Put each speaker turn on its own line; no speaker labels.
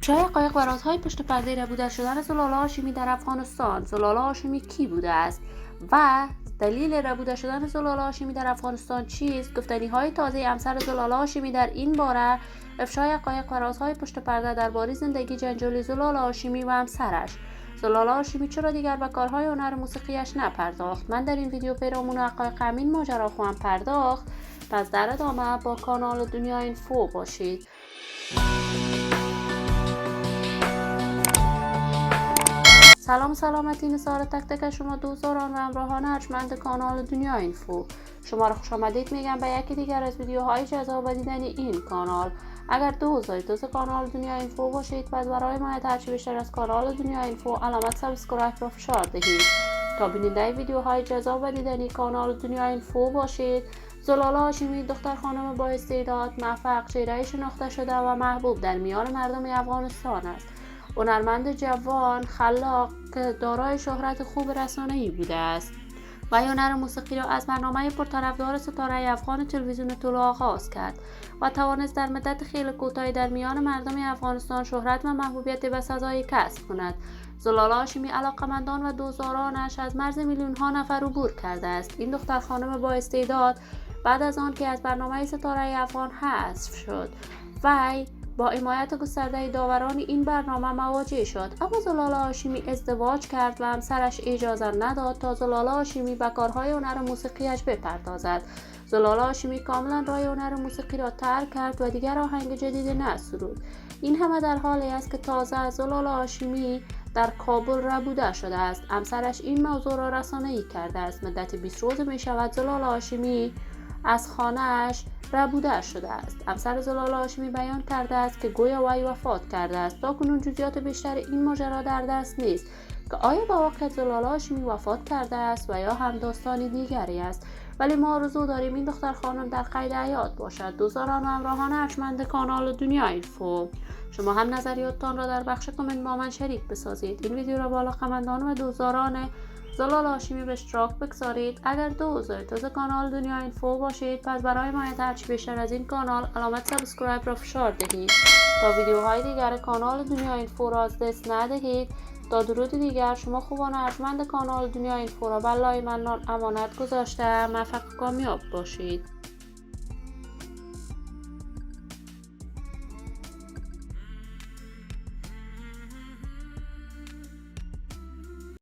افشای حقایق و رازهای پشت پرده ربوده شدن زلالا هاشمی در افغانستان. زلالا هاشمی کی بوده است و دلیل ربوده شدن زلالا هاشمی در افغانستان چیست؟ گفتنی‌های تازه امسر زلالا هاشمی در این باره، افشای حقایق و رازهای پشت پرده درباره زندگی جنجالی زلالا هاشمی و همسرش. زلالا هاشمی چرا دیگر به کارهای هنر موسیقیش نپرداخت؟ من در این ویدیو پیرامون حقایق همین ماجرا خواهم پرداخت، پس در ادامه با کانال دنیا اینفو باشید. سلام سلامتی نثار تک تک شما دوستان و همراهان ارجمند کانال دنیا اینفو. شما را خوش آمدید میگم به یکی دیگر از ویدیوهای جذاب و دیدنی این کانال. اگر دوست کانال دنیا اینفو باشید، پس برای حمایت هرچی بیشتر از کانال دنیا اینفو علامت سابسکرایب را فشار دهید تا بیننده ویدیوهای جذاب و دیدنی کانال دنیا اینفو باشید. زلالا هاشمی دختر خانم با استعداد، موفق، چهره شناخته شده و محبوب در میان مردم افغانستان است. هنرمند جوان، خلاق که دارای شهرت خوب رسانه‌ای بوده است و هنر موسیقی را از برنامه پرطرفدار ستاره افغان تلویزیون طلوع آغاز کرد و توانست در مدت خیلی کوتاهی در میان مردم افغانستان شهرت و محبوبیت بسزایی کسب کند. زلالا هاشمی علاقمندان و دوستدارانش از مرز میلیون‌ها نفر عبور کرده است. این دختر خانم با استعداد بعد از آن که از برنامه ستاره افغان حذف شد، وی با حمایت گسترده داوران این برنامه مواجه شد، اما زلالا هاشمی ازدواج کرد و همسرش اجازه نداد تا زلالا هاشمی به کارهای هنر موسیقیش بپردازد. زلالا هاشمی کاملا راه هنر موسیقی را ترک کرد و دیگر آهنگ جدیدی نسرود. این همه در حالی است که تازه زلالا هاشمی در کابل ربوده شده است. همسرش این موضوع را رسانه‌ای کرده است. مدت 20 روز می شود زلالا هاشمی از خانه‌اش ربوده شده است. همسر زلالا هاشمی بیان کرده است که گویا وی وفات کرده است. تاکنون جزئیات بیشتر این ماجرا در دست نیست که آیا با واقعیت زلالا هاشمی وفات کرده است و یا هم داستانی دیگری است، ولی ما آرزو داریم این دختر خانم در قید حیات باشد. دوستان و همراهان ارجمند کانال دنیا اینفو، شما هم نظریاتتان را در بخش کامنت با من شریک بسازید. این ویدیو را با علاقه‌مندان و دوستداران زلالا هاشمی به اشتراک بگذارید. اگر دوست کانال دنیا اینفو باشید، پس برای حمایت هرچی بیشتر از این کانال علامت سابسکرایب را فشار دهید تا ویدیوهای دیگر کانال دنیا اینفو را از دست ندهید. تا درود دیگر، شما خوبان ارجمند کانال دنیا اینفو را به لای منان امانت گذاشته موفق و کامیاب باشید.